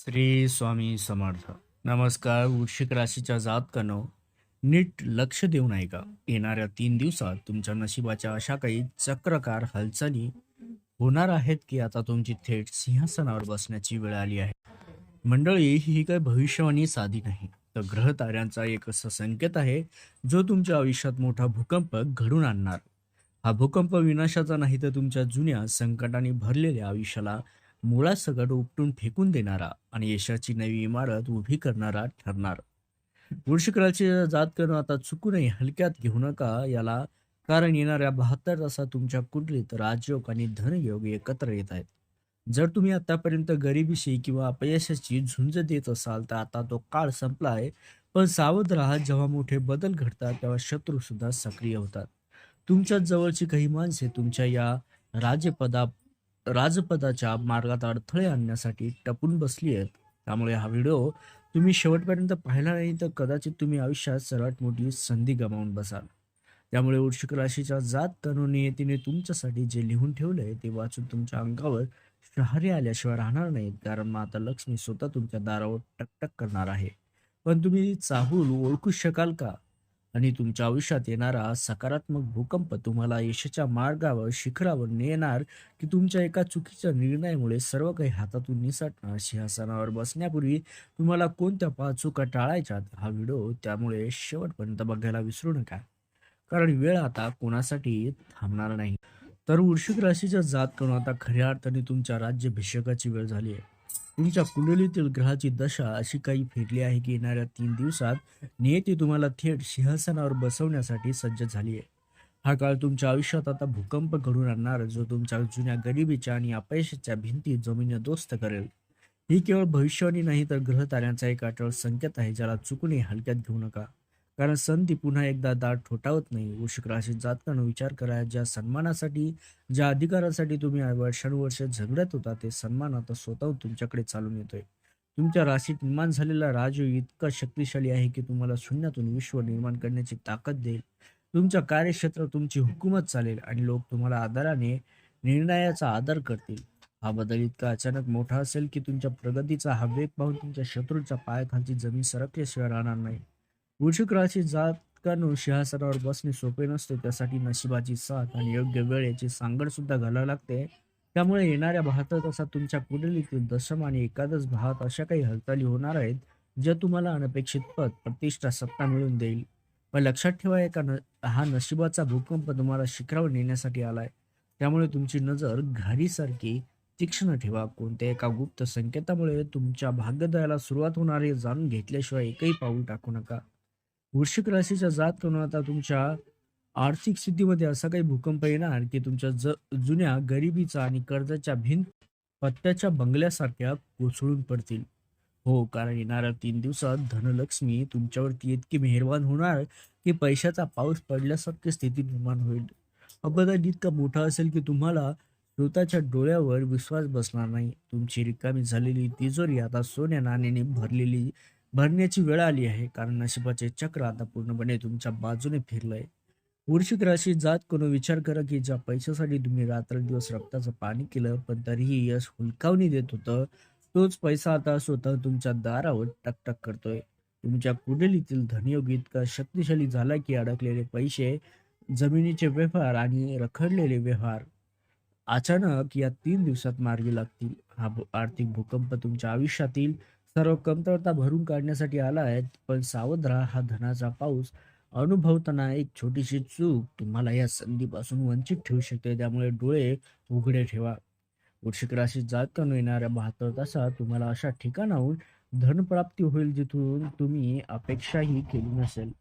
श्री स्वामी समर्थ. नमस्कार. वृश्चिक राशीच्या जातकांनो, नीट लक्ष देऊन ऐका. येणाऱ्या 3 दिवसात तुमच्या नशिबाच्या अशा काही चक्रकार हालचाली होणार आहेत की आता तुमची थेट सिंहासनावर बसण्याची वेळ आली आहे. मंडळी, ही काही भविष्यवाणी साधी नाही, तर ग्रह ताऱ्यांचा एक असा संकेत आहे जो तुमच्या आयुष्यात मोठा भूकंप घडून आणणार. हा भूकंप विनाशाचा नाही, तर तुमच्या जुन्या संकटाने भरलेल्या आयुष्याला मुळासकट उपटून फेकून देणारा आणि यशाची नवी इमारत उभी करणारा ठरणार. वृश्चिक राशीचा जातकन आता चुकूनही हलक्यात घेऊ नका याला, कारण येणाऱ्या 72 तासात तुमच्या कुंडलीत राजयोग आणि धनयोग एकत्र येत आहेत. जर तुम्ही आतापर्यंत गरिबीशी किंवा अपयशाची झुंज देत असाल तर आता तो काळ संपला आहे. पण सावध राहा, जेव्हा मोठे बदल घडतात तेव्हा शत्रू सुद्धा सक्रिय होतात. तुमच्याच जवळची काही माणसे तुमच्या या राजपदा राजपदाच्या मार्गात अडथळे आणण्यासाठी टपून बसली आहेत. त्यामुळे हा व्हिडिओ तुम्ही शेवटपर्यंत पाहिला नाही तर कदाचित तुम्ही आयुष्यात सर्वात मोठी संधी गमावून बसाल. त्यामुळे वृश्चिक राशीच्या जात नियतीने तुमच्यासाठी जे लिहून ठेवलंय ते वाचून तुमच्या अंगावर शहारे आल्याशिवाय राहणार नाहीत, कारण माता लक्ष्मी स्वतः तुमच्या दारावर टकटक करणार आहे. पण तुम्ही चाहूल ओळखू शकाल का? आणि तुमच्या आयुष्यात येणारा सकारात्मक भूकंप तुम्हाला यशाच्या मार्गावर शिखरावर नेणार की तुमच्या एका चुकीच्या निर्णयामुळे सर्व काही हातातून निसटणार? सिंहासनावर बसण्यापूर्वी तुम्हाला कोणत्या 5 चुका टाळायच्यात, हा व्हिडिओ त्यामुळे शेवटपर्यंत बघायला विसरू नका, कारण वेळ आता कोणासाठी थांबणार नाही. तर वृश्चिक राशीच्या जातकांनो, आता खऱ्या अर्थाने तुमच्या राज्याभिषेकाची वेळ झाली आहे. तुमच्या कुंडलीतील ग्रहाची दशा अशी काही फिरली आहे की येणाऱ्या 3 दिवसात नियती तुम्हाला थेट सिंहासनावर बसवण्यासाठी सज्ज झाली आहे. हा काळ तुमच्या आयुष्यात आता भूकंप घडून आणणार, जो तुमच्या जुन्या गरिबीच्या आणि अपयशाच्या भिंती जमीनदोस्त करेल. ही केवळ भविष्यवाणी नाही, तर ग्रह ताऱ्यांचा एक अटळ संकेत आहे, ज्याला चुकूनही हलक्यात घेऊ नका, कारण संधी पुन्हा एकदा दाट ठोठावत नाही. वृश्चिक राशीत जातकांनो, विचार करा, ज्या सन्मानासाठी, ज्या अधिकारासाठी तुम्ही वर्षानुवर्षे झगडत होता, ते सन्मान आता स्वतःहून तुमच्याकडे चालून येतोय. तुमच्या राशीत निर्माण झालेला राजयोग इतका शक्तिशाली आहे की तुम्हाला शून्यातून विश्व निर्माण करण्याची ताकद देईल. तुमच्या कार्यक्षेत्रात तुमची हुकूमत चालेल आणि लोक तुम्हाला आदराने, निर्णयाचा आदर करतील. हा बदल इतका अचानक मोठा असेल की तुमच्या प्रगतीचा हा वेग पाहून तुमच्या शत्रूच्या पायाखालची जमीन सरकल्याशिवाय राहणार नाही. वृश्चिक राशी जातकांनो, सिंहासनावर बसणे सोपे नसते. त्यासाठी नशिबाची साथ आणि योग्य वेळ याची सांगड सुद्धा घालावी लागते. त्यामुळे येणाऱ्या 72 तासात तुमच्या कुंडलीतील दशम आणि एकादश भावात अशा काही हालचाली होणार आहेत ज्या तुम्हाला अनपेक्षित पद, प्रतिष्ठा, सत्ता मिळवून देईल. पण लक्षात ठेवा, हा नशिबाचा भूकंप तुम्हाला शिखरावर नेण्यासाठी आलाय. त्यामुळे तुमची नजर घारीसारखी तीक्ष्ण ठेवा. कोणत्या एका गुप्त संकेतामुळे तुमच्या भाग्योदयाला सुरुवात होणार हे जाणून घेतल्याशिवाय एकही पाऊल टाकू नका. वृश्चिक राशीच्या जातकांनो, आता तुमच्या आर्थिक स्थितीमध्ये असा काही भूकंप येणार की तुमच्या जुन्या गरिबीचा आणि कर्जाच्या भिंत पत्त्याच्या बंगल्यासारख्या कोसळून पडतील. हो, कारण येणाऱ्या 3 दिवसात धनलक्ष्मी तुमच्यावरती इतकी मेहरबान होणार की पैशाचा पाऊस पडल्यासारखी स्थिती निर्माण होईल. हा बदल इतका मोठा असेल की तुम्हाला स्वतःच्या डोळ्यावर विश्वास बसणार नाही. तुमची रिकामी झालेली तिजोरी आता सोन्या नाण्याने भरण्याची वेळ आली आहे, कारण नशिबाचे चक्र आता पूर्णपणे तुमच्या बाजूने फिरलंय. वृश्चिक राशी जातकनो, विचार करा की ज्या पैशासाठी तुम्ही रात्रंदिवस रक्ताचं पाणी केलं पण तरीही यश हुलकावणी देत होतं, तोच पैसा आता स्वतः तुमच्या दारावर टकटक करतोय. तुमच्या कुंडलीतील धनयोग इतका शक्तिशाली झाला की अडकलेले पैसे, जमिनीचे व्यवहार आणि रखडलेले व्यवहार अचानक या 3 दिवसात मार्गी लागतील. हा आर्थिक भूकंप तुमच्या आयुष्यातील सर्व कमतरता भरून काढण्यासाठी आला आहे. पण सावध राहा, हा धनाचा पाऊस अनुभवताना एक छोटीशी चूक तुम्हाला या संधीपासून वंचित ठेवू शकते. त्यामुळे डोळे उघडे ठेवा. वृश्चिक राशीत जातकांनो, येणाऱ्या 72 तासात तुम्हाला अशा ठिकाणाहून धनप्राप्ती होईल जिथून तुम्ही अपेक्षाही केली नसेल.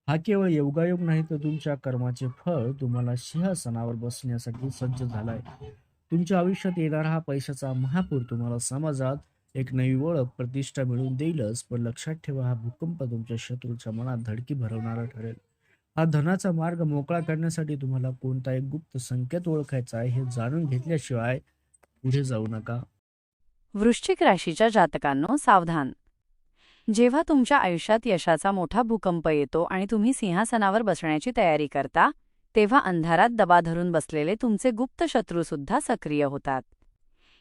हा केवळ योगायोग नाही, तर तुमच्या कर्माचे फळ तुम्हाला सिंहासनावर बसण्यासाठी सज्ज झालाय. तुमच्या आयुष्यात येणारा हा पैशाचा महापूर तुम्हाला समाजात एक नवी ओळख, प्रतिष्ठा मिळवून देईलच, पण लक्षात ठेवा, हा भूकंप तुमच्या शत्रूच्या मनात धडकी भरवणारा ठरेल. हा धनाचा मार्ग मोकळा करण्यासाठी तुम्हाला कोणता एक गुप्त संकेत ओळखायचा आहे हे जाणून घेतल्याशिवाय पुढे जाऊ नका. वृश्चिक राशीच्या जातकांनो, सावधान. जेव्हा तुमच्या आयुष्यात यशाचा मोठा भूकंप येतो आणि तुम्ही सिंहासनावर बसण्याची तयारी करता, तेव्हा अंधारात दबा धरून बसलेले तुमचे गुप्त शत्रूसुद्धा सक्रिय होतात.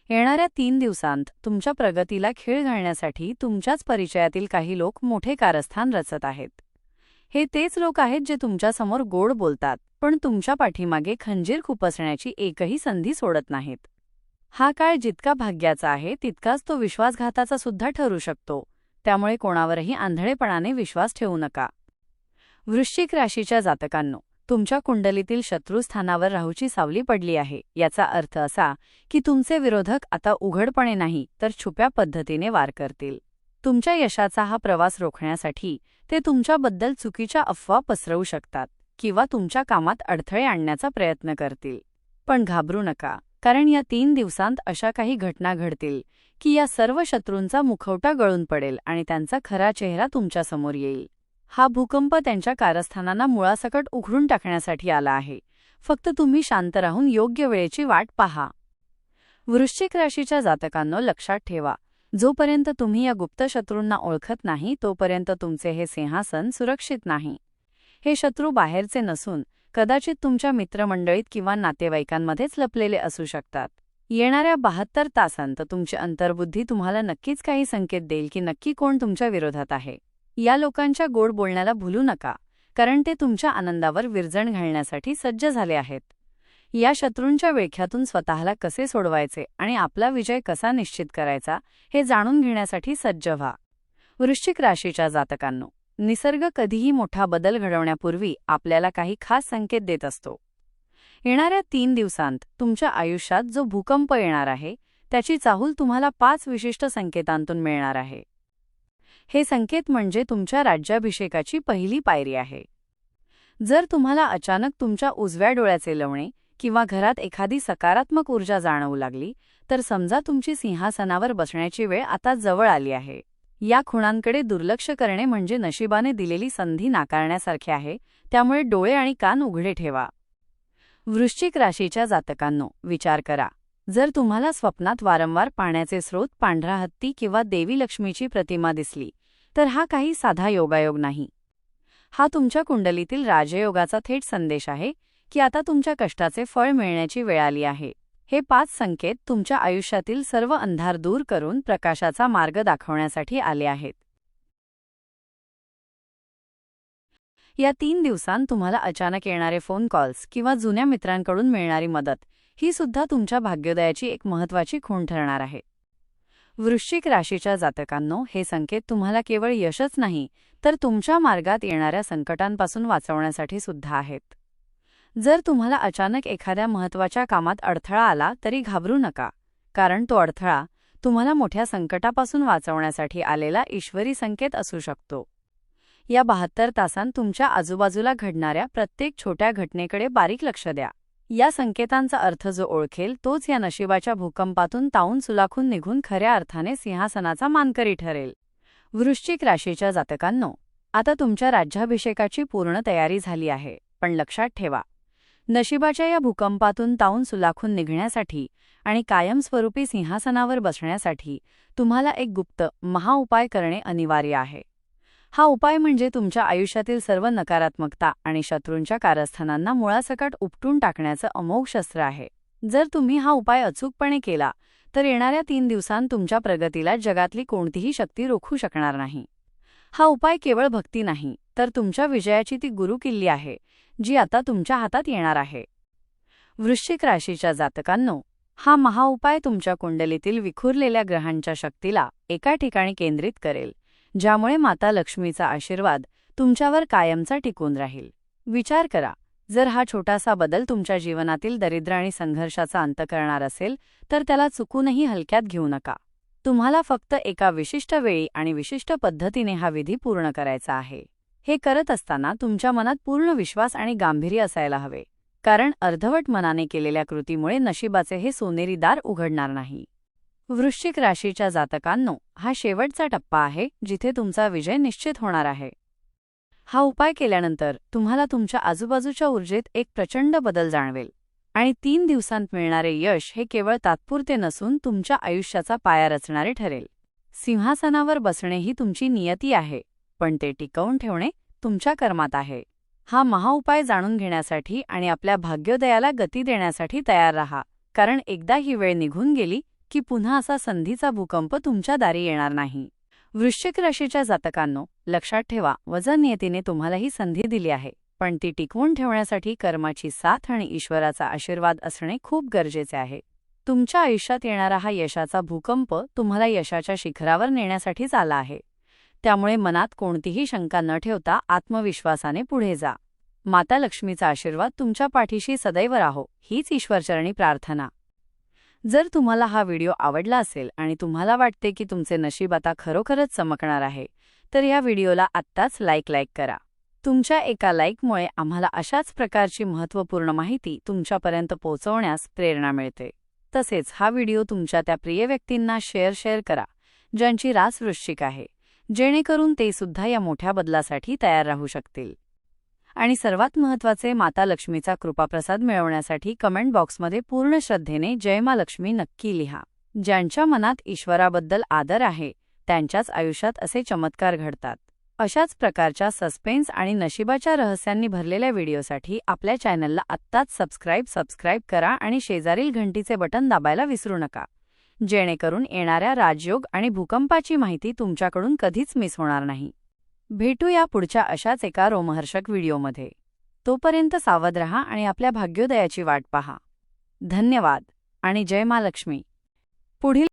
येणाऱ्या 3 दिवसांत तुमच्या प्रगतीला खीळ घालण्यासाठी तुमच्याच परिचयातील काही लोक मोठे कारस्थान रचत आहेत. हे तेच लोक आहेत जे तुमच्यासमोर गोड बोलतात, पण तुमच्या पाठीमागे खंजीर खुपसण्याची एकही संधी सोडत नाहीत. हा काळ जितका भाग्याचा आहे तितकाच तो विश्वासघाताचा सुद्धा ठरू शकतो. त्यामुळे कोणावरही आंधळेपणाने विश्वास ठेवू नका. वृश्चिक राशीच्या जातकांनो, तुमच्या कुंडलीतील शत्रुस्थानावर राहूची सावली पडली आहे. याचा अर्थ असा की तुमचे विरोधक आता उघडपणे नाही तर छुप्या पद्धतीने वार करतील. तुमच्या यशाचा हा प्रवास रोखण्यासाठी ते तुमच्याबद्दल चुकीच्या अफवा पसरवू शकतात किंवा तुमच्या कामात अडथळे आणण्याचा प्रयत्न करतील. पण घाबरू नका, कारण या 3 दिवसांत अशा काही घटना घडतील की या सर्व शत्रूंचा मुखवटा गळून पडेल आणि त्यांचा खरा चेहरा तुमच्यासमोर येईल. हा भूकंप त्यांच्या कारस्थानांना मुळासकट उखडून टाकण्यासाठी आला आहे. फक्त तुम्ही शांत राहून योग्य वेळेची वाट पहा. वृश्चिक राशीच्या जातकांनो, लक्षात ठेवा, जोपर्यंत तुम्ही या गुप्त शत्रूंना ओळखत नाही तोपर्यंत तुमचे हे सिंहासन सुरक्षित नाही. हे शत्रू बाहेरचे नसून कदाचित तुमच्या मित्रमंडळीत किंवा नातेवाईकांमध्येच लपलेले असू शकतात. येणाऱ्या 72 तासांत तुमची अंतर्बुद्धी तुम्हाला नक्कीच काही संकेत देईल की नक्की कोण तुमच्या विरोधात आहे. या लोकांच्या गोड बोलण्याला भुलू नका, कारण ते तुमच्या आनंदावर विरजण घालण्यासाठी सज्ज झाले आहेत. या शत्रूंच्या विळख्यातून स्वतःला कसे सोडवायचे आणि आपला विजय कसा निश्चित करायचा हे जाणून घेण्यासाठी सज्ज व्हा. वृश्चिक राशीच्या जातकांनो, निसर्ग कधीही मोठा बदल घडवण्यापूर्वी आपल्याला काही खास संकेत देत असतो. येणाऱ्या 3 दिवसांत तुमच्या आयुष्यात जो भूकंप येणार आहे त्याची चाहूल तुम्हाला 5 विशिष्ट संकेतांतून मिळणार आहे. हे संकेत म्हणजे तुमच्या राज्याभिषेकाची पहिली पायरी आहे. जर तुम्हाला अचानक तुमच्या उजव्या डोळ्याचे लवणे किंवा घरात एखादी सकारात्मक ऊर्जा जाणवू लागली तर समजा तुमची सिंहासनावर बसण्याची वेळ आता जवळ आली आहे. या खुणांकडे दुर्लक्ष करणे म्हणजे नशिबाने दिलेली संधी नाकारण्यासारखे आहे, त्यामुळे डोळे आणि कान उघडे ठेवा. वृश्चिक राशीच्या जातकांनो, विचार करा, जर तुम्हाला स्वप्नात वारंवार पाण्याचे स्रोत, पांढरा हत्ती किंवा देवी लक्ष्मीची प्रतिमा दिसली तर हा काही साधा योगायोग नाही. हा तुमच्या कुंडलीतील राजयोगाचा थेट संदेश आहे की आता तुमच्या कष्टाचे फळ मिळण्याची वेळ आली आहे. हे 5 संकेत तुमच्या आयुष्यातील सर्व अंधार दूर करून प्रकाशाचा मार्ग दाखवण्यासाठी आले आहेत. या 3 दिवसांत तुम्हाला अचानक येणारे फोन कॉल्स किंवा जुन्या मित्रांकडून मिळणारी मदत ही सुद्धा तुमच्या भाग्योदयाची एक महत्त्वाची खूण ठरणार आहे. वृश्चिक राशीच्या जातकांनो, हे संकेत तुम्हाला केवळ यशच नाही तर तुमच्या मार्गात येणाऱ्या संकटांपासून वाचवण्यासाठी सुद्धा आहेत. जर तुम्हाला अचानक एखाद्या महत्त्वाच्या कामात अडथळा आला तरी घाबरू नका, कारण तो अडथळा तुम्हाला मोठ्या संकटापासून वाचवण्यासाठी आलेला ईश्वरी संकेत असू शकतो. या 72 तासांत तुमच्या आजूबाजूला घडणाऱ्या प्रत्येक छोट्या घटनेकडे बारीक लक्ष द्या. या संकेतांचा अर्थ जो ओळखेल तोच या नशिबाच्या भूकंपातून तावून सुलाखून निघून खऱ्या अर्थाने सिंहासनाचा मानकरी ठरेल. वृश्चिक राशीच्या जातकांनो, आता तुमच्या राज्याभिषेकाची पूर्ण तयारी झाली आहे, पण लक्षात ठेवा, नशिबाच्या या भूकंपातून तावून सुलाखून निघण्यासाठी आणि कायमस्वरूपी सिंहासनावर बसण्यासाठी तुम्हाला एक गुप्त महाउपाय करणे अनिवार्य आहे. हा उपाय म्हणजे तुमच्या आयुष्यातील सर्व नकारात्मकता आणि शत्रूंच्या कारस्थानांना मुळासकट उपटून टाकण्याचं अमोघ शस्त्र आहे. जर तुम्ही हा उपाय अचूकपणे केला तर येणाऱ्या 3 दिवसांत तुमच्या प्रगतीला जगातली कोणतीही शक्ती रोखू शकणार नाही. हा उपाय केवळ भक्ती नाही तर तुमच्या विजयाची ती गुरुकिल्ली आहे जी आता तुमच्या हातात येणार आहे. वृश्चिक राशीच्या जातकांनो, हा महाउपाय तुमच्या कुंडलीतील विखुरलेल्या ग्रहांच्या शक्तीला एका ठिकाणी केंद्रित करेल, ज्यामुळे माता लक्ष्मीचा आशीर्वाद तुमच्यावर कायमचा टिकून राहील. विचार करा, जर हा छोटासा बदल तुमच्या जीवनातील दरिद्र आणि संघर्षाचा अंत करणार असेल तर त्याला चुकूनही हलक्यात घेऊ नका. तुम्हाला फक्त एका विशिष्ट वेळी आणि विशिष्ट पद्धतीने हा विधी पूर्ण करायचा आहे. हे करत असताना तुमच्या मनात पूर्ण विश्वास आणि गांभीर्य असायला हवे, कारण अर्धवट मनाने केलेल्या कृतीमुळे नशिबाचे हे सोनेरी दार उघडणार नाही. वृश्चिक राशीच्या जातकांनो, हा शेवटचा टप्पा आहे जिथे तुमचा विजय निश्चित होणार आहे. हा उपाय केल्यानंतर तुम्हाला तुमच्या आजूबाजूच्या ऊर्जेत एक प्रचंड बदल जाणवेल आणि 3 दिवसांत मिळणारे यश हे केवळ तात्पुरते नसून तुमच्या आयुष्याचा पाया रचणारे ठरेल. सिंहासनावर बसणे ही तुमची नियती आहे, पण ते टिकवून ठेवणे तुमच्या कर्मात आहे. हा महाउपाय जाणून घेण्यासाठी आणि आपल्या भाग्योदयाला गती देण्यासाठी तयार रहा, कारण एकदा ही वेळ निघून गेली की पुन्हा असा संधीचा भूकंप तुमच्या दारी येणार नाही. वृश्चिक राशीच्या जातकांनो, लक्षात ठेवा, वजन नियतीने तुम्हाला ही संधी दिली आहे, पण ती टिकवून ठेवण्यासाठी कर्माची साथ आणि ईश्वराचा आशीर्वाद असणे खूप गरजेचे आहे. तुमच्या आयुष्यात येणारा हा यशाचा भूकंप तुम्हाला यशाच्या शिखरावर नेण्यासाठीच आला आहे. त्यामुळे मनात कोणतीही शंका न ठेवता आत्मविश्वासाने पुढे जा. माता लक्ष्मीचा आशीर्वाद तुमच्या पाठीशी सदैव राहो, हीच ईश्वरचरणी प्रार्थना. जर तुम्हाला हा व्हिडिओ आवडला असेल आणि तुम्हाला वाटते की तुमचे नशीब आता खरोखरच चमकणार आहे, तर या व्हिडिओला आत्ताच लाईक करा. तुमच्या एका लाईकमुळे आम्हाला अशाच प्रकारची महत्त्वपूर्ण माहिती तुमच्यापर्यंत पोहोचवण्यास प्रेरणा मिळते. तसेच हा व्हिडिओ तुमच्या त्या प्रिय व्यक्तींना शेअर करा, ज्यांची रास वृश्चिक आहे, जेणेकरून ते सुद्धा या मोठ्या बदलासाठी तयार राहू शकतील. आणि सर्वात महत्त्वाचे, माता लक्ष्मीचा कृपाप्रसाद मिळवण्यासाठी कमेंट बॉक्समध्ये पूर्ण श्रद्धेने जय मा लक्ष्मी नक्की लिहा. ज्यांच्या मनात ईश्वराबद्दल आदर आहे, त्यांच्याच आयुष्यात असे चमत्कार घडतात. अशाच प्रकारच्या सस्पेन्स आणि नशिबाच्या रहस्यांनी भरलेल्या व्हिडिओसाठी आपल्या चॅनलला आत्ताच सबस्क्राईब करा आणि शेजारील घंटीचे बटन दाबायला विसरू नका, जेणेकरून येणाऱ्या राजयोग आणि भूकंपाची माहिती तुमच्याकडून कधीच मिस होणार नाही. भेटूया पुढच्या अशाच एका रोमहर्षक व्हिडिओमध्ये. तोपर्यंत सावध रहा आणि आपल्या भाग्योदयाची वाट पहा. धन्यवाद आणि जय मा लक्ष्मी. पुढील